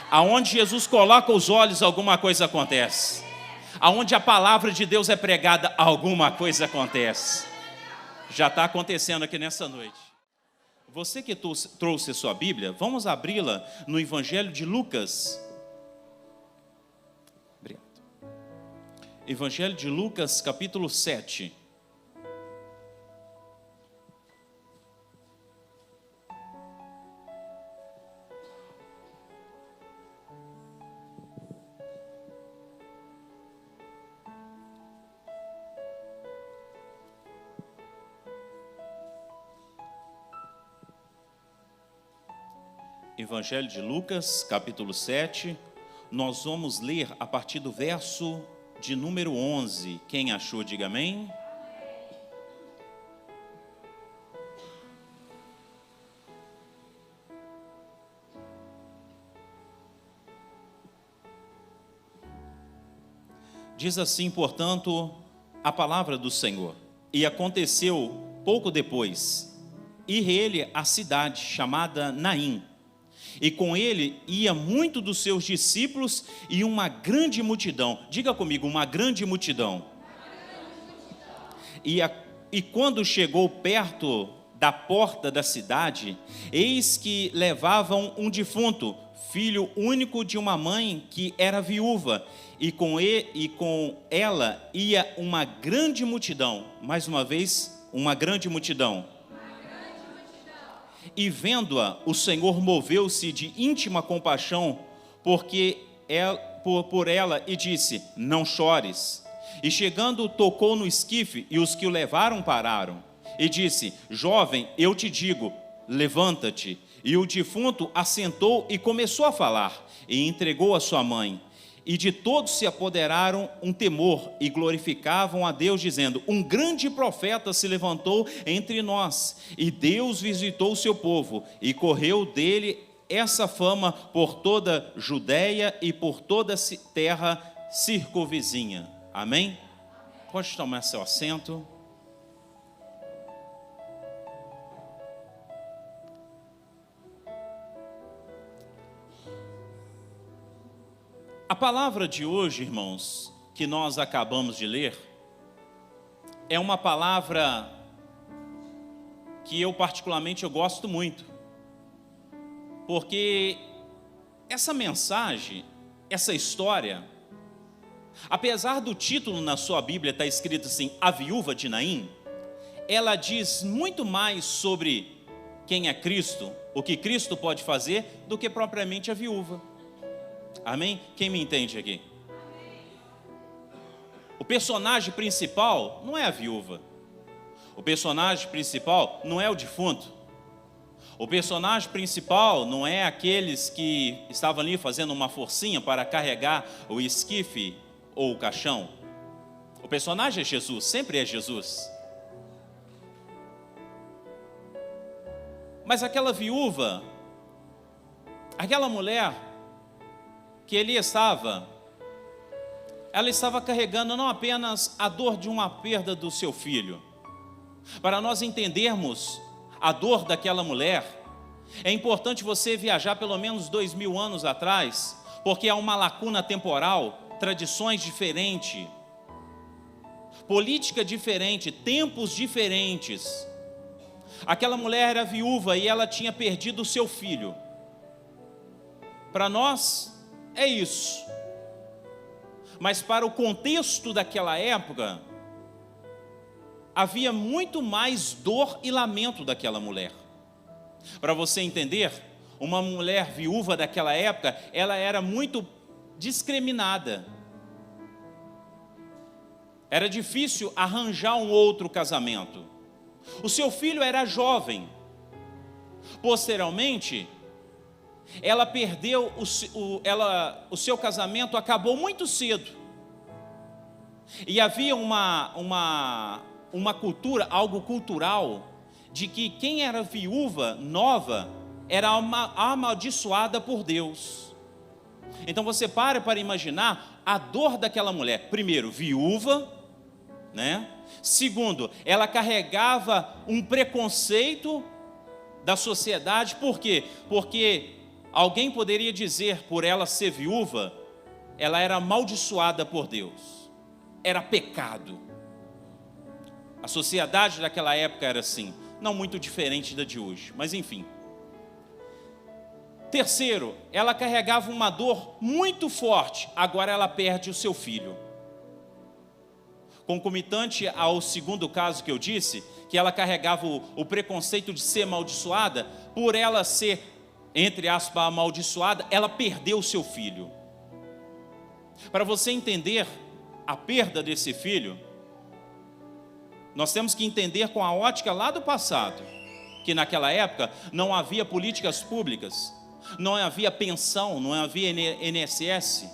Aonde Jesus coloca os olhos, alguma coisa acontece. Aonde a palavra de Deus é pregada, alguma coisa acontece. Já está acontecendo aqui nessa noite. Você que trouxe a sua Bíblia, vamos abri-la no Evangelho de Lucas. Obrigado. Evangelho de Lucas, capítulo 7. Evangelho de Lucas, capítulo 7, nós vamos ler a partir do verso de número 11. Quem achou, diga amém. Diz assim, portanto, a palavra do Senhor. E aconteceu pouco depois, ir ele à cidade chamada Naim. E com ele ia muito dos seus discípulos e uma grande multidão. Diga comigo, uma grande multidão. E quando chegou perto da porta da cidade, eis que levavam um defunto, filho único de uma mãe que era viúva, e com ela ia uma grande multidão. Mais uma vez, uma grande multidão. E vendo-a, o Senhor moveu-se de íntima compaixão por ela e disse, não chores. E chegando, tocou no esquife, e os que o levaram pararam. E disse, jovem, eu te digo, levanta-te. E o defunto assentou e começou a falar, e entregou a sua mãe. E de todos se apoderaram um temor, e glorificavam a Deus, dizendo, um grande profeta se levantou entre nós, e Deus visitou o seu povo, e correu dele essa fama por toda Judeia e por toda terra circunvizinha. Amém? Pode tomar seu assento. A palavra de hoje, irmãos, que nós acabamos de ler, é uma palavra que eu particularmente gosto muito, porque essa mensagem, essa história, apesar do título na sua Bíblia estar escrito assim, a viúva de Naim, ela diz muito mais sobre quem é Cristo, o que Cristo pode fazer, do que propriamente a viúva. Amém? Quem me entende aqui? O personagem principal não é a viúva. O personagem principal não é o defunto. O personagem principal não é aqueles que estavam ali fazendo uma forcinha para carregar o esquife ou o caixão. O personagem é Jesus, sempre é Jesus. Mas aquela viúva, aquela mulher que ela estava carregando não apenas a dor de uma perda do seu filho. Para nós entendermos a dor daquela mulher, é importante você viajar pelo menos 2000 anos atrás, porque há uma lacuna temporal, tradições diferentes, política diferente, tempos diferentes. Aquela mulher era viúva e ela tinha perdido o seu filho. Para nós, é isso. Mas para o contexto daquela época, havia muito mais dor e lamento daquela mulher. Para você entender, uma mulher viúva daquela época, ela era muito discriminada. Era difícil arranjar um outro casamento. O seu filho era jovem. Posteriormente, ela perdeu o seu casamento, acabou muito cedo. E havia uma cultura, algo cultural, de que quem era viúva nova era amaldiçoada por Deus. Então você para imaginar a dor daquela mulher. Primeiro, viúva, né? Segundo, ela carregava um preconceito da sociedade. Por quê? Porque alguém poderia dizer, por ela ser viúva, ela era amaldiçoada por Deus, era pecado. A sociedade daquela época era assim, não muito diferente da de hoje, mas enfim. Terceiro, ela carregava uma dor muito forte, agora ela perde o seu filho. Concomitante ao segundo caso que eu disse, que ela carregava o preconceito de ser amaldiçoada, por ela ser, entre aspas, amaldiçoada, ela perdeu o seu filho. Para você entender a perda desse filho, nós temos que entender com a ótica lá do passado, que naquela época não havia políticas públicas, não havia pensão, não havia INSS,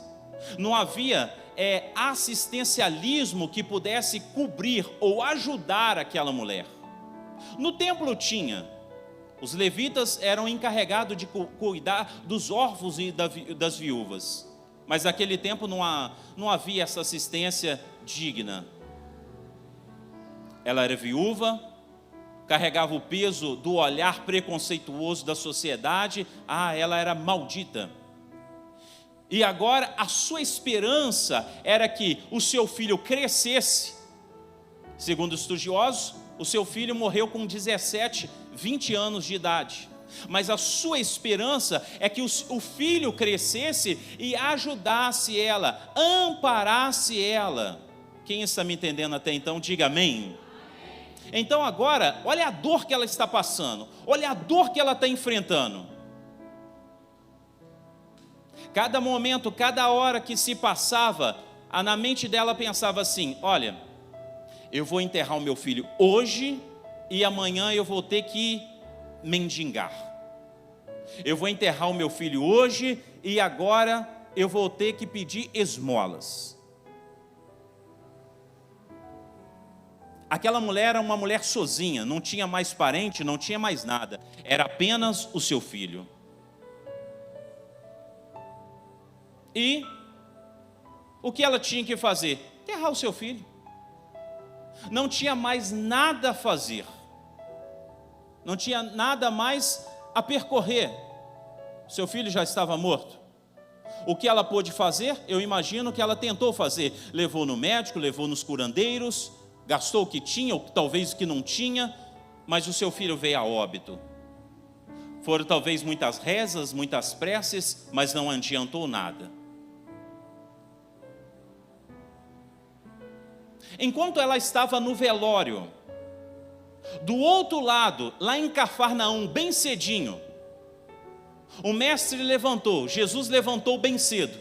não havia assistencialismo que pudesse cobrir ou ajudar aquela mulher. No templo tinha, os levitas eram encarregados de cuidar dos órfãos e das viúvas, mas naquele tempo não havia essa assistência digna. Ela era viúva, carregava o peso do olhar preconceituoso da sociedade, ela era maldita. E agora a sua esperança era que o seu filho crescesse. Segundo estudiosos, o seu filho morreu com 17, 20 anos de idade. Mas a sua esperança é que o filho crescesse e ajudasse ela, amparasse ela. Quem está me entendendo até então, diga amém. Então agora, olha a dor que ela está passando, olha a dor que ela está enfrentando. Cada momento, cada hora que se passava, na mente dela pensava assim, olha, eu vou enterrar o meu filho hoje e amanhã eu vou ter que mendigar. Eu vou enterrar o meu filho hoje e agora eu vou ter que pedir esmolas. Aquela mulher era uma mulher sozinha, não tinha mais parente, não tinha mais nada, era apenas o seu filho. E o que ela tinha que fazer? Enterrar o seu filho. Não tinha mais nada a fazer. Não tinha nada mais a percorrer. Seu filho já estava morto. O que ela pôde fazer? Eu imagino que ela tentou fazer. Levou no médico, levou nos curandeiros, gastou o que tinha, ou talvez o que não tinha, mas o seu filho veio a óbito. Foram talvez muitas rezas, muitas preces, mas não adiantou nada. Enquanto ela estava no velório, do outro lado, lá em Cafarnaum, bem cedinho, o mestre levantou, Jesus levantou bem cedo,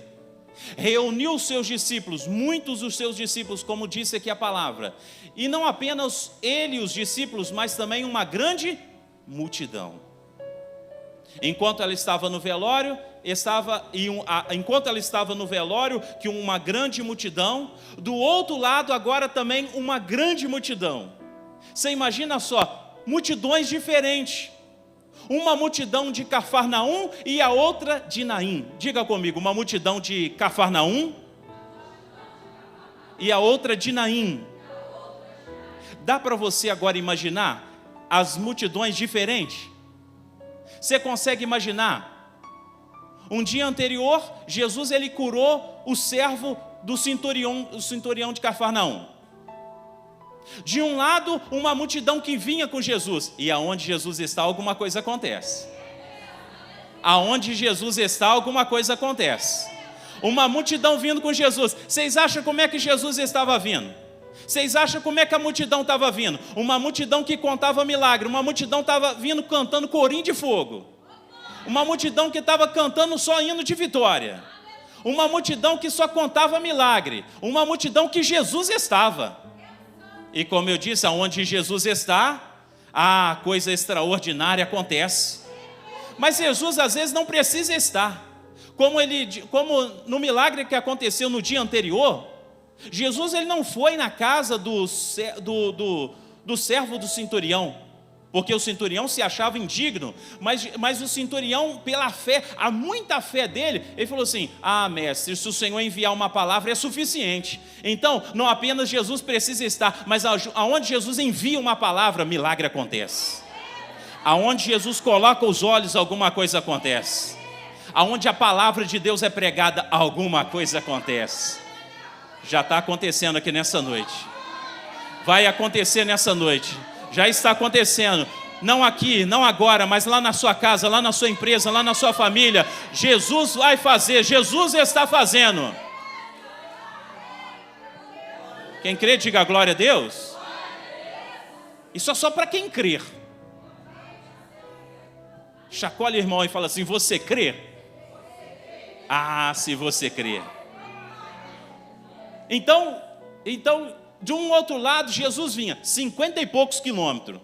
reuniu os seus discípulos, muitos dos seus discípulos, como disse aqui a palavra, e não apenas ele e os discípulos, mas também uma grande multidão. Enquanto ela estava no velório, que uma grande multidão, do outro lado agora também uma grande multidão. Você imagina só, multidões diferentes. Uma multidão de Cafarnaum e a outra de Naim. Diga comigo, uma multidão de Cafarnaum e a outra de Naim. Dá para você agora imaginar as multidões diferentes? Você consegue imaginar? Um dia anterior, Jesus ele curou o servo do centurião de Cafarnaum. De um lado, uma multidão que vinha com Jesus. E aonde Jesus está, alguma coisa acontece. Aonde Jesus está, alguma coisa acontece. Uma multidão vindo com Jesus. Vocês acham como é que Jesus estava vindo? Vocês acham como é que a multidão estava vindo? Uma multidão que contava milagre. Uma multidão estava vindo cantando corim de fogo. Uma multidão que estava cantando só hino de vitória. Uma multidão que só contava milagre. Uma multidão que Jesus estava. E como eu disse, aonde Jesus está, a coisa extraordinária acontece. Mas Jesus às vezes não precisa estar. Como no milagre que aconteceu no dia anterior, Jesus ele não foi na casa do servo do centurião, porque o centurião se achava indigno, mas o centurião, pela fé, há muita fé dele, ele falou assim, mestre, se o Senhor enviar uma palavra é suficiente. Então, não apenas Jesus precisa estar, mas aonde Jesus envia uma palavra, milagre acontece. Aonde Jesus coloca os olhos, alguma coisa acontece. aonde a palavra de Deus é pregada, alguma coisa acontece. Já está acontecendo aqui nessa noite. Vai acontecer nessa noite. Já está acontecendo. Não aqui, não agora, mas lá na sua casa, lá na sua empresa, lá na sua família. Jesus vai fazer, Jesus está fazendo. Quem crê, diga glória a Deus. Isso é só para quem crer. Chacoalha, irmão, e fala assim: você crê? Ah, se você crê. Então, de um outro lado, Jesus vinha, 50 e poucos quilômetros.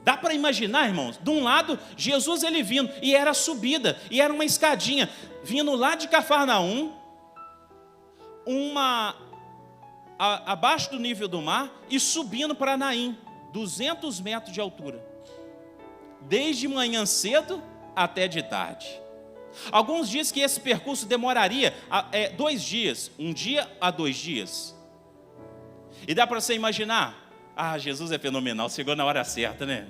Dá para imaginar, irmãos? De um lado, Jesus ele vindo, e era subida, e era uma escadinha, vindo lá de Cafarnaum, abaixo do nível do mar, e subindo para Naim, 200 metros de altura. Desde manhã cedo até de tarde. Alguns dizem que esse percurso demoraria 2 dias, 1 dia a 2 dias. E dá para você imaginar? Ah, Jesus é fenomenal, chegou na hora certa, né?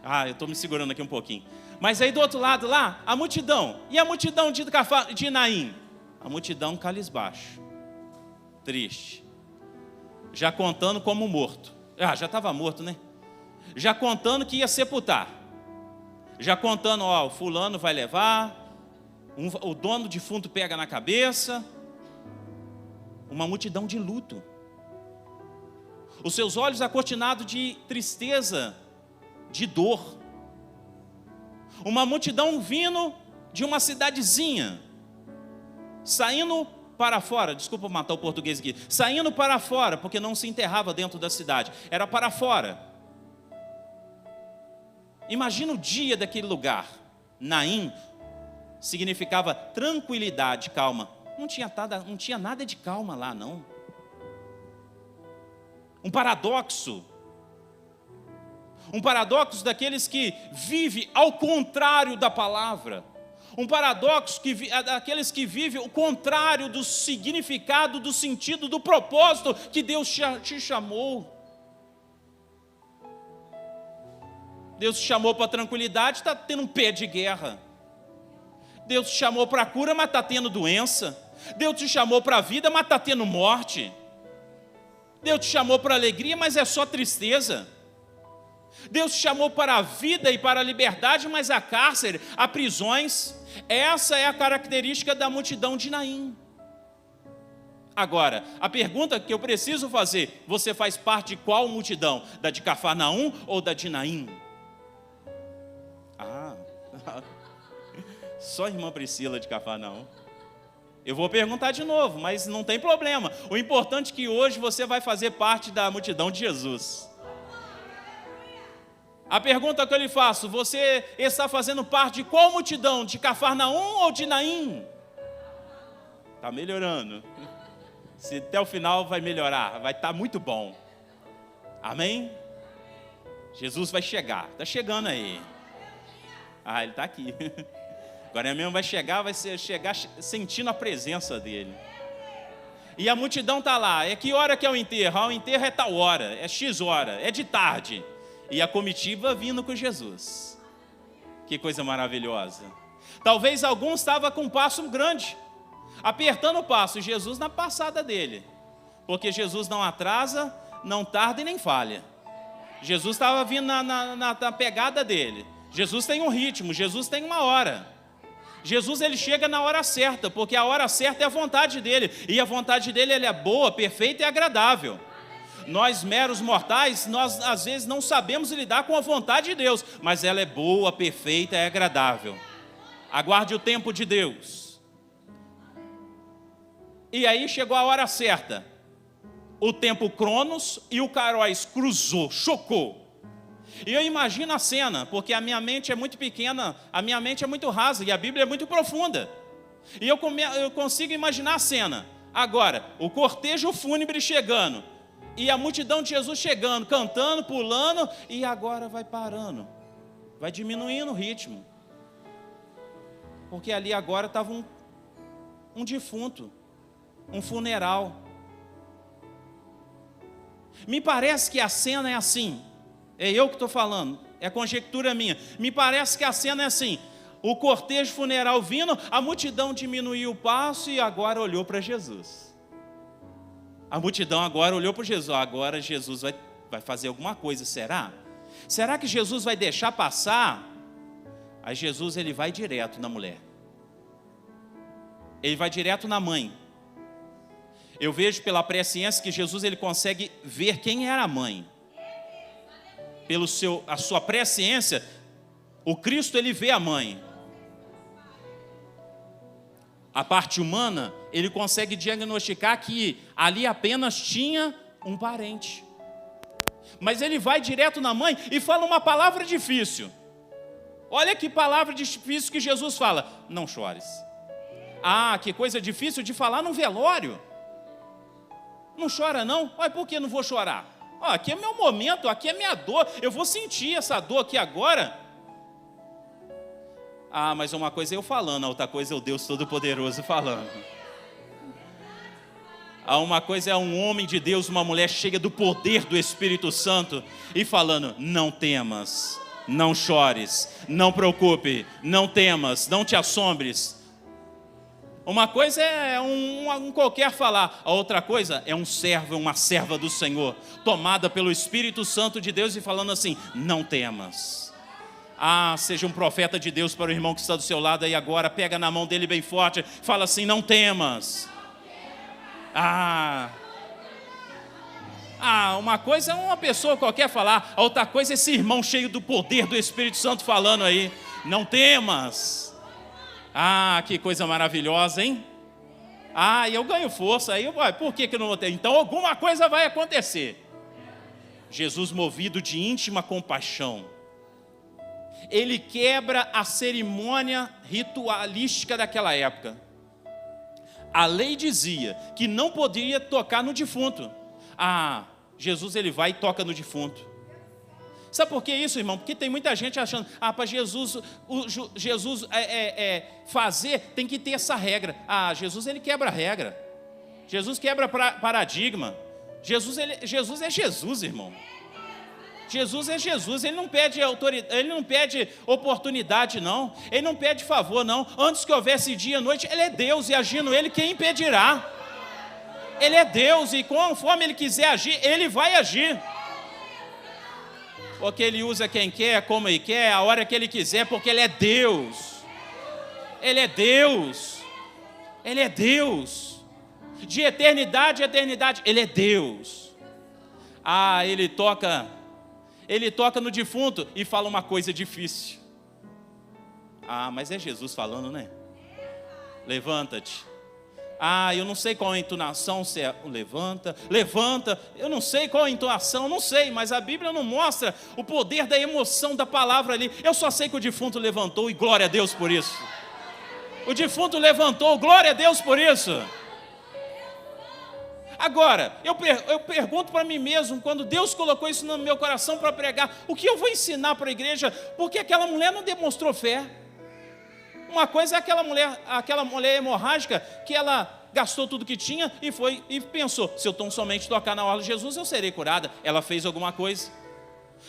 Ah, eu estou me segurando aqui um pouquinho. Mas aí do outro lado lá, a multidão. E a multidão de Naim? A multidão cabisbaixo, triste. Já contando como morto. Ah, já estava morto, né? Já contando que ia sepultar. Já contando, ó, o fulano vai levar, o dono defunto pega na cabeça. Uma multidão de luto. Os seus olhos acortinados de tristeza, de dor. Uma multidão vindo de uma cidadezinha, saindo para fora, desculpa matar o português aqui, saindo para fora, porque não se enterrava dentro da cidade, era para fora. Imagina o dia daquele lugar. Naim significava tranquilidade, calma. Não tinha nada de calma lá, não. Um paradoxo daqueles que vivem ao contrário da palavra. Um paradoxo daqueles que vivem o contrário do significado, do sentido, do propósito que Deus te chamou. Deus te chamou para a tranquilidade, está tendo um pé de guerra. Deus te chamou para a cura, mas está tendo doença. Deus te chamou para a vida, mas está tendo morte. Deus te chamou para a alegria, mas é só tristeza. Deus te chamou para a vida e para a liberdade, mas há cárcere, há prisões. Essa é a característica da multidão de Naim. Agora, a pergunta que eu preciso fazer: você faz parte de qual multidão? Da de Cafarnaum ou da de Naim? Só a irmã Priscila de Cafarnaum. Eu vou perguntar de novo, mas não tem problema. O importante é que hoje você vai fazer parte da multidão de Jesus. A pergunta que eu lhe faço: você está fazendo parte de qual multidão? De Cafarnaum ou de Naim? Está melhorando. Se até o final vai melhorar, vai estar muito bom. Amém? Jesus vai chegar. Está chegando aí. Ah, ele está aqui. Agora mesmo vai chegar sentindo a presença dele. E a multidão está lá. É que hora que é o enterro? Ah, o enterro é tal hora, é X hora, é de tarde. E a comitiva vindo com Jesus. Que coisa maravilhosa. Talvez alguns estavam com um passo grande, apertando o passo, e Jesus na passada dele. Porque Jesus não atrasa, não tarda e nem falha. Jesus estava vindo na pegada dele. Jesus tem um ritmo, Jesus tem uma hora. Jesus ele chega na hora certa, porque a hora certa é a vontade dele. E a vontade dele é boa, perfeita e agradável. Nós meros mortais, nós às vezes não sabemos lidar com a vontade de Deus, mas ela é boa, perfeita e agradável. Aguarde o tempo de Deus. E aí chegou a hora certa. O tempo Cronos e o Kairos cruzou, chocou. E eu imagino a cena, porque a minha mente é muito pequena, a minha mente é muito rasa e a Bíblia é muito profunda. E eu consigo imaginar a cena. Agora, o cortejo fúnebre chegando, e a multidão de Jesus chegando, cantando, pulando, e agora vai parando, vai diminuindo o ritmo. Porque ali agora estava um defunto, um funeral. Me parece que a cena é assim. É eu que estou falando, é conjectura minha. Me parece que a cena é assim: o cortejo funeral vindo, a multidão diminuiu o passo e agora olhou para Jesus. A multidão agora olhou para Jesus. Agora Jesus vai fazer alguma coisa, será? Será que Jesus vai deixar passar? Aí Jesus ele vai direto na mulher. Ele vai direto na mãe. Eu vejo pela presciência que Jesus ele consegue ver quem era a mãe. A sua presciência, o Cristo ele vê a mãe. A parte humana, ele consegue diagnosticar que ali apenas tinha um parente. Mas ele vai direto na mãe e fala uma palavra difícil. Olha que palavra difícil que Jesus fala: não chores. Ah, que coisa difícil de falar num velório. Não chora não? Olha, por que não vou chorar? Aqui é meu momento, aqui é minha dor. Eu vou sentir essa dor aqui agora. Ah, mas uma coisa é eu falando, a outra coisa é o Deus Todo-Poderoso falando. Uma coisa é um homem de Deus, uma mulher cheia do poder do Espírito Santo e falando: não temas, não chores, não preocupe, não temas, não te assombres. Uma coisa é um qualquer falar, a outra coisa é um servo, uma serva do Senhor, tomada pelo Espírito Santo de Deus e falando assim: não temas. Seja um profeta de Deus para o irmão que está do seu lado aí agora, pega na mão dele bem forte, fala assim: não temas. Uma coisa é uma pessoa qualquer falar, a outra coisa é esse irmão cheio do poder do Espírito Santo falando aí: não temas. Que coisa maravilhosa, hein? E eu ganho força, aí por que eu não vou ter? Então alguma coisa vai acontecer. Jesus, movido de íntima compaixão, ele quebra a cerimônia ritualística daquela época. A lei dizia que não poderia tocar no defunto. Jesus ele vai e toca no defunto. Sabe por que isso, irmão? Porque tem muita gente achando: para Jesus fazer, tem que ter essa regra. Jesus ele quebra a regra. Jesus quebra paradigma. Jesus é Jesus, irmão. Jesus é Jesus, ele não pede autoridade, ele não pede oportunidade, não. Ele não pede favor, não. Antes que houvesse dia e noite, ele é Deus, e agindo ele, quem impedirá? Ele é Deus, e conforme ele quiser agir, ele vai agir. Porque ele usa quem quer, como ele quer, a hora que ele quiser, porque ele é Deus. Ele é Deus. Ele é Deus. De eternidade a eternidade, ele é Deus. Ele toca no defunto e fala uma coisa difícil. Mas é Jesus falando, né? Levanta-te. Eu não sei qual a entonação, se é levanta, eu não sei qual a entonação, não sei, mas a Bíblia não mostra o poder da emoção da palavra ali. Eu só sei que o defunto levantou e glória a Deus por isso. O defunto levantou, glória a Deus por isso. Agora, eu pergunto para mim mesmo, quando Deus colocou isso no meu coração para pregar, o que eu vou ensinar para a igreja? Porque aquela mulher não demonstrou fé. Uma coisa é aquela mulher hemorrágica, que ela gastou tudo que tinha e foi e pensou: se eu tão somente tocar na orla de Jesus, eu serei curada. Ela fez alguma coisa.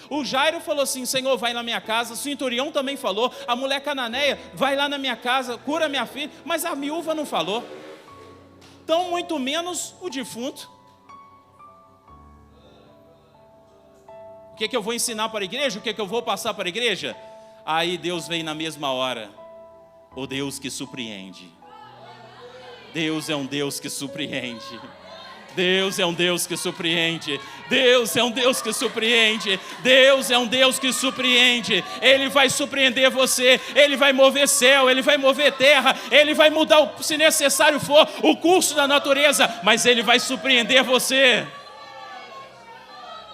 O Jairo falou assim: Senhor, vai na minha casa. O centurião também falou. A mulher cananeia: vai lá na minha casa, cura minha filha. Mas a viúva não falou. Então, muito menos o defunto. O que eu vou ensinar para a igreja? O que eu vou passar para a igreja? Aí Deus vem na mesma hora. O Deus que surpreende. Deus é um Deus que surpreende. Deus é um Deus que surpreende. Deus é um Deus que surpreende. Deus é um Deus que surpreende. Ele vai surpreender você. Ele vai mover céu, ele vai mover terra, ele vai mudar, se necessário for, o curso da natureza, mas ele vai surpreender você.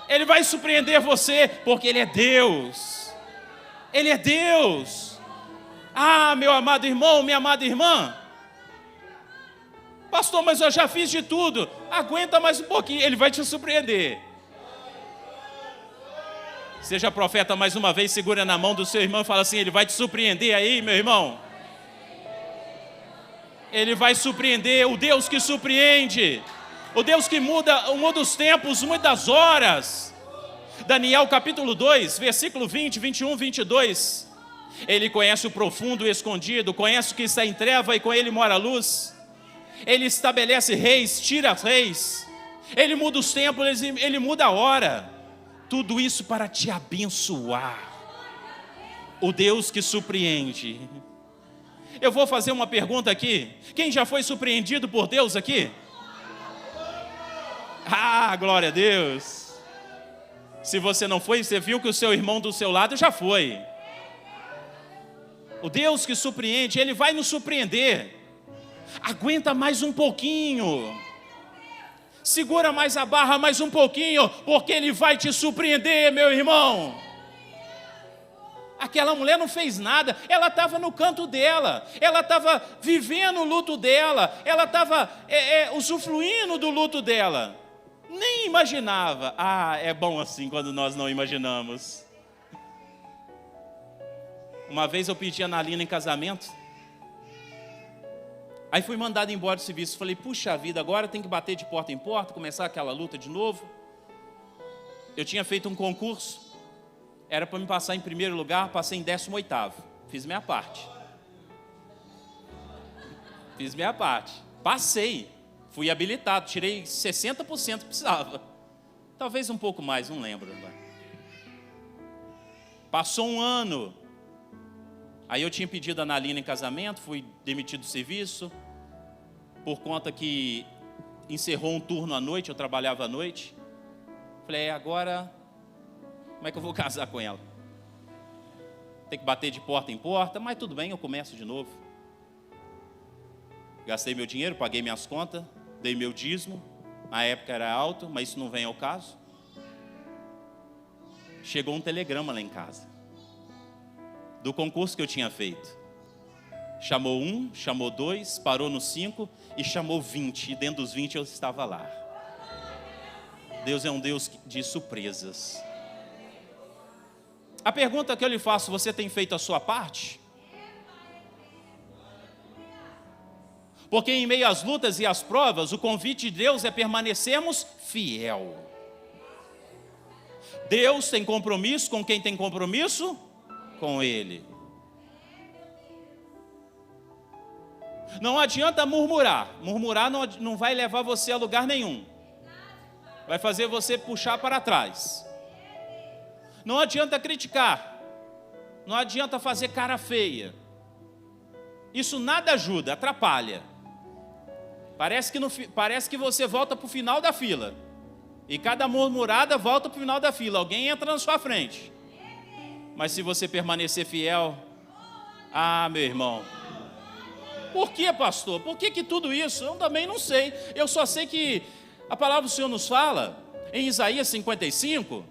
Ele vai surpreender você, porque ele é Deus. Ele é Deus. Meu amado irmão, minha amada irmã. Pastor, mas eu já fiz de tudo. Aguenta mais um pouquinho, ele vai te surpreender. Seja profeta mais uma vez, segura na mão do seu irmão e fala assim: ele vai te surpreender aí, meu irmão. Ele vai surpreender, o Deus que surpreende. O Deus que muda os tempos, muda as horas. Daniel capítulo 2, versículo 20, 21, 22. Ele conhece o profundo e o escondido, conhece o que está em treva e com ele mora a luz. Ele estabelece reis, tira reis. Ele muda os tempos, ele muda a hora. Tudo isso para te abençoar. O Deus que surpreende. Eu vou fazer uma pergunta aqui. Quem já foi surpreendido por Deus aqui? Ah, glória a Deus. Se você não foi, você viu que o seu irmão do seu lado já foi. O Deus que surpreende, Ele vai nos surpreender. Aguenta mais um pouquinho. Segura mais a barra mais um pouquinho, porque Ele vai te surpreender, meu irmão. Aquela mulher não fez nada, ela estava no canto dela, ela estava vivendo o luto dela, ela estava usufruindo do luto dela. Nem imaginava. Ah, é bom assim quando nós não imaginamos. Uma vez eu pedi a Analina em casamento. Aí fui mandado embora do serviço. Falei, puxa vida, agora tem que bater de porta em porta, começar aquela luta de novo. Eu tinha feito um concurso. Era para me passar em primeiro lugar, passei em 18º. Fiz minha parte. Passei. Fui habilitado, tirei 60% que precisava. Talvez um pouco mais, não lembro. Passou um ano. Aí eu tinha pedido a Analina em casamento, fui demitido do serviço, por conta que encerrou um turno à noite, eu trabalhava à noite. Falei, agora, como é que eu vou casar com ela? Tem que bater de porta em porta, mas tudo bem, eu começo de novo. Gastei meu dinheiro, paguei minhas contas, dei meu dízimo, na época era alto, mas isso não vem ao caso. Chegou um telegrama lá em casa, do concurso que eu tinha feito. Chamou 1, chamou 2, parou no 5 e chamou 20, e dentro dos 20 eu estava lá. Deus é um Deus de surpresas. A pergunta que eu lhe faço, você tem feito a sua parte? Porque em meio às lutas e às provas, o convite de Deus é permanecermos fiel. Deus tem compromisso com quem tem compromisso com Ele. Não adianta murmurar. Murmurar não vai levar você a lugar nenhum. Vai fazer você puxar para trás. Não adianta criticar. Não adianta fazer cara feia. Isso nada ajuda, atrapalha. Parece que você volta para o final da fila. E cada murmurada volta para o final da fila. Alguém entra na sua frente. Mas se você permanecer fiel, meu irmão. Por que, pastor? Por que tudo isso? Eu também não sei. Eu só sei que a palavra do Senhor nos fala, em Isaías 55,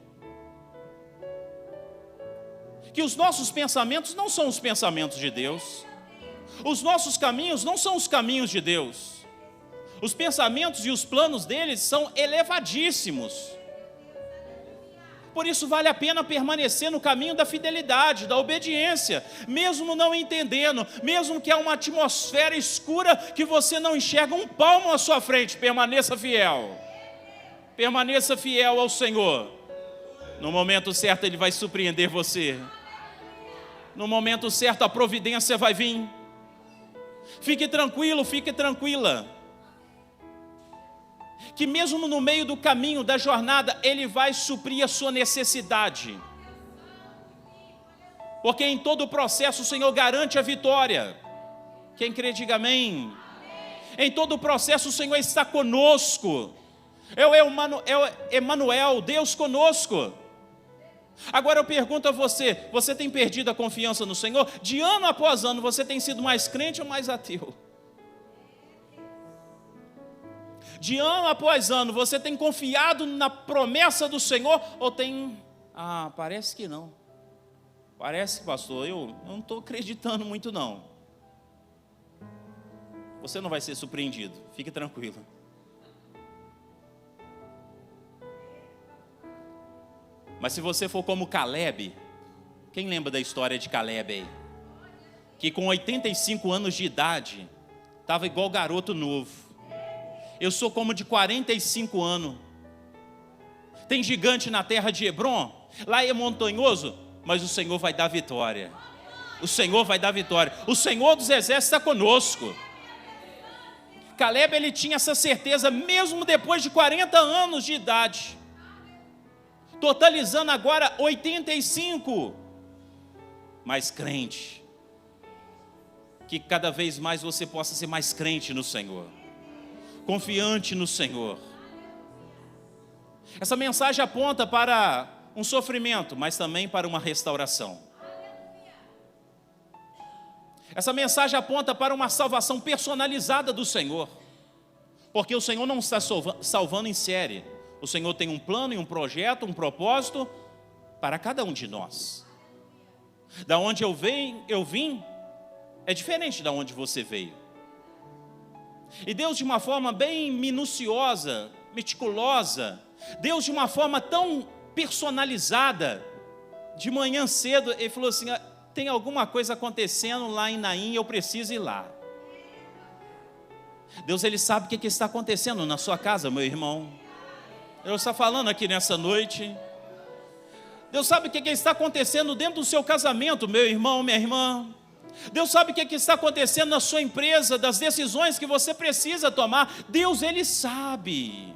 que os nossos pensamentos não são os pensamentos de Deus. Os nossos caminhos não são os caminhos de Deus. Os pensamentos e os planos deles são elevadíssimos. Por isso vale a pena permanecer no caminho da fidelidade, da obediência, mesmo não entendendo, mesmo que há uma atmosfera escura que você não enxerga um palmo à sua frente, permaneça fiel. Permaneça fiel ao Senhor. No momento certo Ele vai surpreender você. No momento certo a providência vai vir. Fique tranquilo, fique tranquila. Que mesmo no meio do caminho, da jornada, Ele vai suprir a sua necessidade. Porque em todo o processo o Senhor garante a vitória. Quem crê, diga amém. Em todo o processo o Senhor está conosco. É o Emanuel, Deus conosco. Agora eu pergunto a você, você tem perdido a confiança no Senhor? De ano após ano, você tem sido mais crente ou mais ateu? De ano após ano, você tem confiado na promessa do Senhor? Ou tem... parece que não. Parece, pastor, eu não estou acreditando muito não. Você não vai ser surpreendido, fique tranquilo. Mas se você for como Caleb, quem lembra da história de Caleb aí? Que com 85 anos de idade, estava igual garoto novo. Eu sou como de 45 anos. Tem gigante na terra de Hebron. Lá é montanhoso, mas o Senhor vai dar vitória. O Senhor vai dar vitória. O Senhor dos exércitos está conosco. Caleb, ele tinha essa certeza, mesmo depois de 40 anos de idade. Totalizando agora 85. Mas crente. Que cada vez mais você possa ser mais crente no Senhor. Confiante no Senhor. Essa mensagem aponta para um sofrimento, mas também para uma restauração. Essa mensagem aponta para uma salvação personalizada do Senhor. Porque o Senhor não está salvando em série. O Senhor tem um plano e um projeto, um propósito para cada um de nós. Da onde eu vim, é diferente da onde você veio. E Deus, de uma forma bem minuciosa, meticulosa, Deus, de uma forma tão personalizada, de manhã cedo, Ele falou assim: tem alguma coisa acontecendo lá em Naim, eu preciso ir lá. Deus, Ele sabe o que está acontecendo na sua casa, meu irmão. Eu estou falando aqui nessa noite. Deus sabe o que está acontecendo dentro do seu casamento, meu irmão, minha irmã. Deus sabe o que está acontecendo na sua empresa, das decisões que você precisa tomar. Deus, Ele sabe.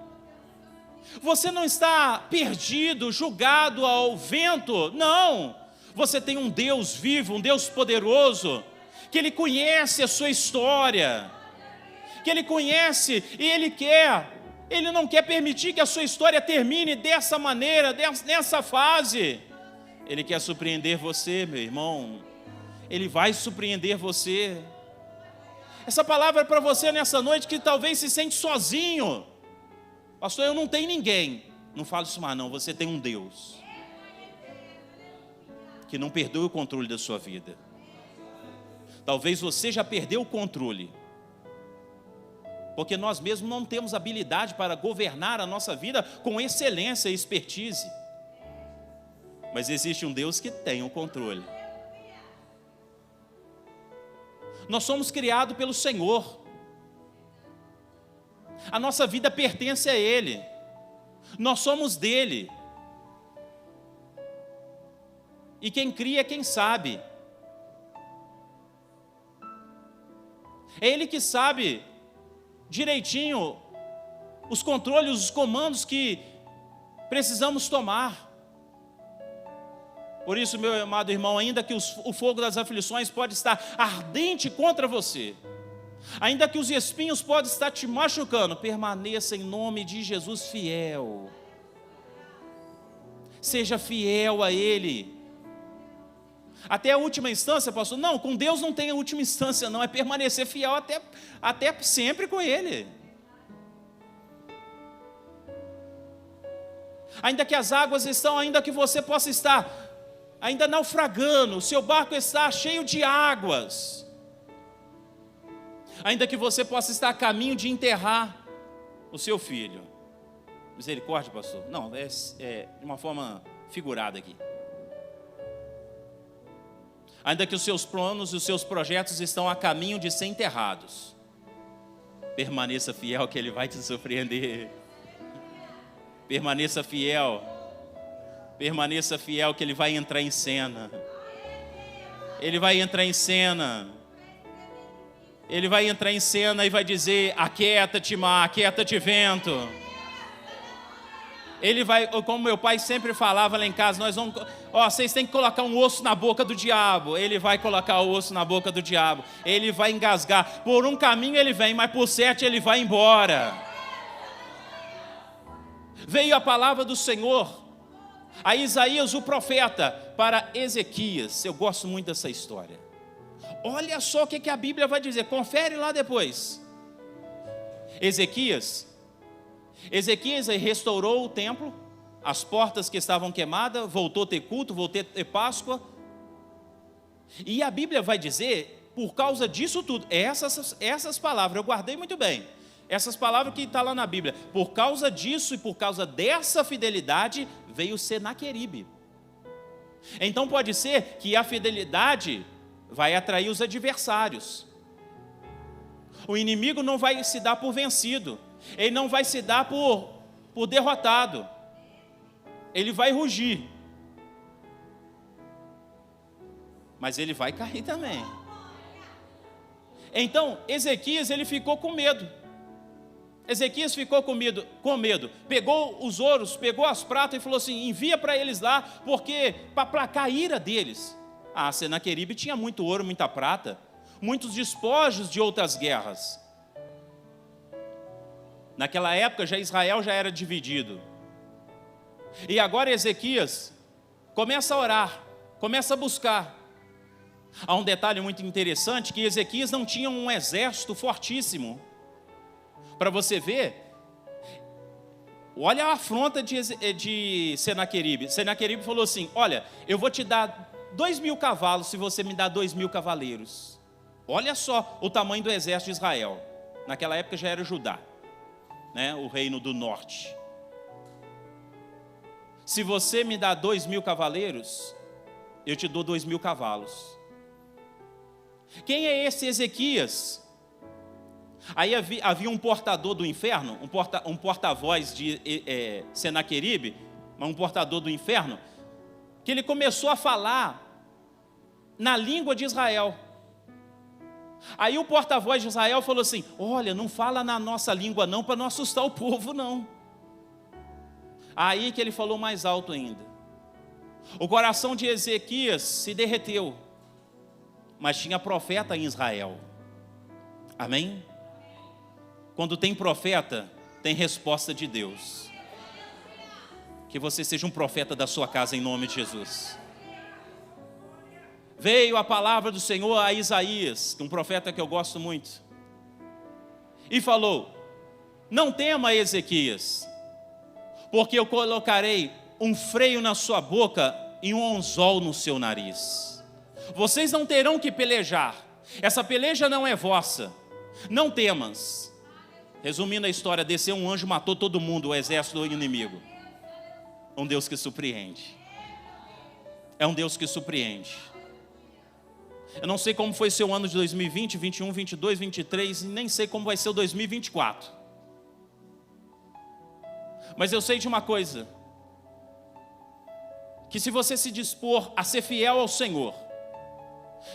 Você não está perdido, julgado ao vento, não. Você tem um Deus vivo, um Deus poderoso, que Ele conhece a sua história, que Ele conhece e Ele não quer permitir que a sua história termine dessa maneira, nessa fase. Ele quer surpreender você, meu irmão. Ele vai surpreender você. Essa palavra é para você nessa noite que talvez se sente sozinho. Pastor, eu não tenho ninguém. Não fale isso mais não, você tem um Deus que não perdoe o controle da sua vida. Talvez você já perdeu o controle, porque nós mesmos não temos habilidade para governar a nossa vida com excelência e expertise. Mas existe um Deus que tem o controle. Nós somos criados pelo Senhor. A nossa vida pertence a Ele. Nós somos dele. E quem cria é quem sabe. É Ele que sabe direitinho os controles, os comandos que precisamos tomar. Por isso, meu amado irmão, ainda que o fogo das aflições pode estar ardente contra você, ainda que os espinhos podem estar te machucando, permaneça em nome de Jesus fiel. Seja fiel a Ele. Até a última instância, pastor? Não, com Deus não tem a última instância, não. É permanecer fiel até sempre com Ele. Ainda que as águas estão, ainda que você possa estar ainda naufragando, o seu barco está cheio de águas, ainda que você possa estar a caminho de enterrar o seu filho. Misericórdia, pastor. Não, é de uma forma figurada aqui. Ainda que os seus planos e os seus projetos estão a caminho de ser enterrados, permaneça fiel que Ele vai te surpreender. Permaneça fiel. Permaneça fiel que Ele vai entrar em cena. Ele vai entrar em cena. Ele vai entrar em cena e vai dizer: aquieta-te, mar, aquieta-te, vento. Ele vai, como meu pai sempre falava lá em casa, nós vamos, vocês têm que colocar um osso na boca do diabo. Ele vai colocar o osso na boca do diabo. Ele vai engasgar. Por um caminho ele vem, mas por 7 ele vai embora. Veio a palavra do Senhor a Isaías o profeta para Ezequias. Eu gosto muito dessa história. Olha só o que a Bíblia vai dizer, confere lá depois. Ezequias restaurou o templo, as portas que estavam queimadas, voltou a ter culto, voltou a ter Páscoa. E a Bíblia vai dizer, por causa disso tudo, essas palavras, eu guardei muito bem, essas palavras que estão lá na Bíblia, por causa disso e por causa dessa fidelidade, veio Senaqueribe. Então pode ser que a fidelidade vai atrair os adversários. O inimigo não vai se dar por vencido, ele não vai se dar por derrotado, ele vai rugir. mas ele vai cair também. Então, Ezequias, ele ficou com medo. Ezequias ficou com medo. Pegou os ouros, pegou as pratas e falou assim: envia para eles lá, porque para aplacar a ira deles. Senaqueribe tinha muito ouro, muita prata, muitos despojos de outras guerras. Naquela época, Israel já era dividido. E agora Ezequias começa a orar, começa a buscar. Há um detalhe muito interessante, que Ezequias não tinha um exército fortíssimo. Para você ver, olha a afronta de Senaqueribe. Senaqueribe falou assim: olha, eu vou te dar 2.000 cavalos se você me dá 2.000 cavaleiros. Olha só o tamanho do exército de Israel. Naquela época já era Judá, né? O reino do norte. Se você me dá 2.000 cavaleiros, eu te dou 2.000 cavalos. Quem é esse Ezequias? Aí havia um portador do inferno, um porta-voz de Senaqueribe, um portador do inferno, que ele começou a falar na língua de Israel. Aí o porta-voz de Israel falou assim: olha, não fala na nossa língua não, para não assustar o povo não. Aí que ele falou mais alto ainda. O coração de Ezequias se derreteu, mas tinha profeta em Israel. Amém? Quando tem profeta, tem resposta de Deus. Que você seja um profeta da sua casa em nome de Jesus. Veio a palavra do Senhor a Isaías, um profeta que eu gosto muito, e falou: não tema, Ezequias, porque eu colocarei um freio na sua boca e um anzol no seu nariz. Vocês não terão que pelejar, essa peleja não é vossa, não temas. Resumindo a história, desceu um anjo, matou todo mundo, o exército do inimigo. Um Deus que surpreende. É um Deus que surpreende. Eu não sei como foi seu ano de 2020, 21, 22, 23, e nem sei como vai ser o 2024. Mas eu sei de uma coisa, que se você se dispor a ser fiel ao Senhor,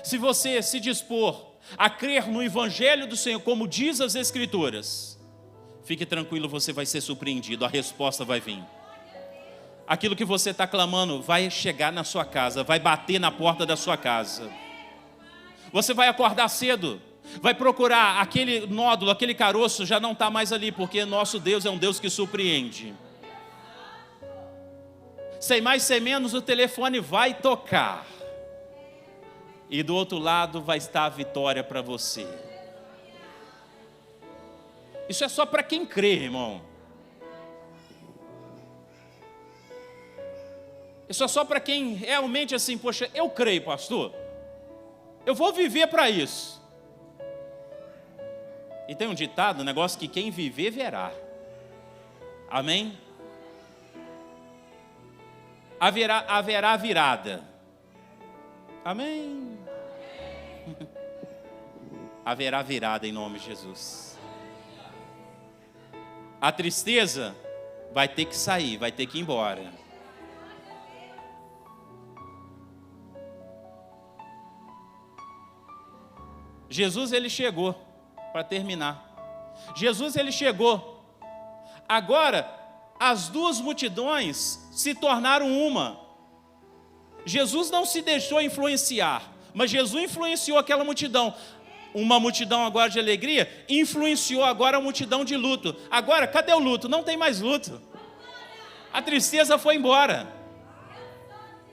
se você se dispor a crer no Evangelho do Senhor, como diz as Escrituras, fique tranquilo, você vai ser surpreendido, a resposta vai vir. Aquilo que você está clamando vai chegar na sua casa, vai bater na porta da sua casa. Você vai acordar cedo, vai procurar aquele nódulo, aquele caroço, já não está mais ali, porque nosso Deus é um Deus que surpreende. Sem mais, sem menos, o telefone vai tocar. E do outro lado vai estar a vitória para você. Isso é só para quem crê, irmão. Isso é só para quem realmente assim, poxa, eu creio, pastor. Eu vou viver para isso. E tem um ditado, um negócio que quem viver, verá. Amém? Haverá virada. Amém? Haverá virada em nome de Jesus. A tristeza vai ter que sair, vai ter que ir embora. Jesus, ele chegou, para terminar. Jesus, ele chegou. Agora, as duas multidões se tornaram uma. Jesus não se deixou influenciar, mas Jesus influenciou aquela multidão. Uma multidão agora de alegria, influenciou agora a multidão de luto. Agora, cadê o luto? Não tem mais luto. A tristeza foi embora.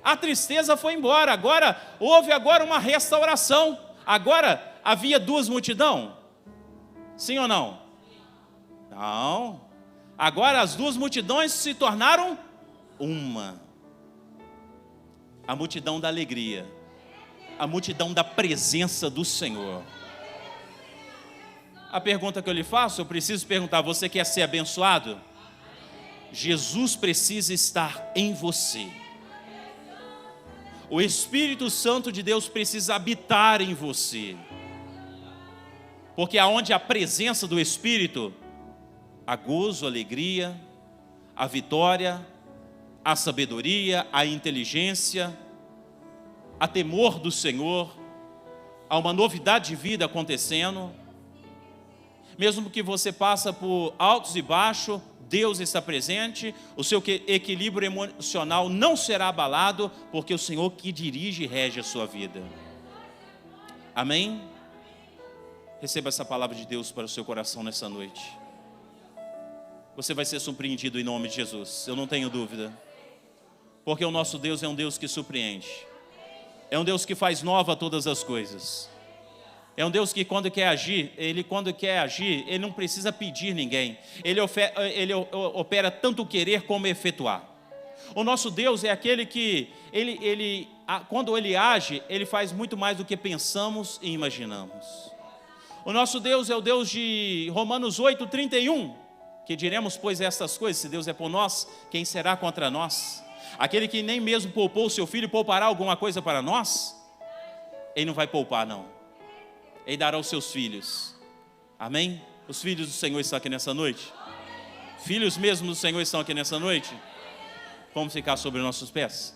A tristeza foi embora. Agora, houve agora uma restauração. Agora, havia duas multidões? Sim ou não? Não. Agora as duas multidões se tornaram uma. A multidão da alegria. A multidão da presença do Senhor. A pergunta que eu lhe faço, eu preciso perguntar: você quer ser abençoado? Jesus precisa estar em você. O Espírito Santo de Deus precisa habitar em você. Porque aonde a presença do Espírito, há gozo, alegria, a vitória, a sabedoria, a inteligência. há temor do Senhor, há uma novidade de vida acontecendo. Mesmo que você passe por altos e baixos, Deus está presente, o seu equilíbrio emocional não será abalado, porque o Senhor que dirige e rege a sua vida. Amém? Receba essa palavra de Deus para o seu coração nessa noite. Você vai ser surpreendido em nome de Jesus, eu não tenho dúvida. Porque o nosso Deus é um Deus que surpreende. É um Deus que faz nova todas as coisas. É um Deus que quando quer agir, Ele não precisa pedir ninguém. Ele opera tanto querer como efetuar. O nosso Deus é aquele que, quando Ele age, Ele faz muito mais do que pensamos e imaginamos. O nosso Deus é o Deus de Romanos 8:31, que diremos, pois, estas coisas, se Deus é por nós, quem será contra nós? Aquele que nem mesmo poupou o seu filho, poupará alguma coisa para nós? Ele não vai poupar, não. Ele dará aos seus filhos. Amém? Os filhos do Senhor estão aqui nessa noite? Filhos mesmo do Senhor estão aqui nessa noite? Vamos ficar sobre nossos pés?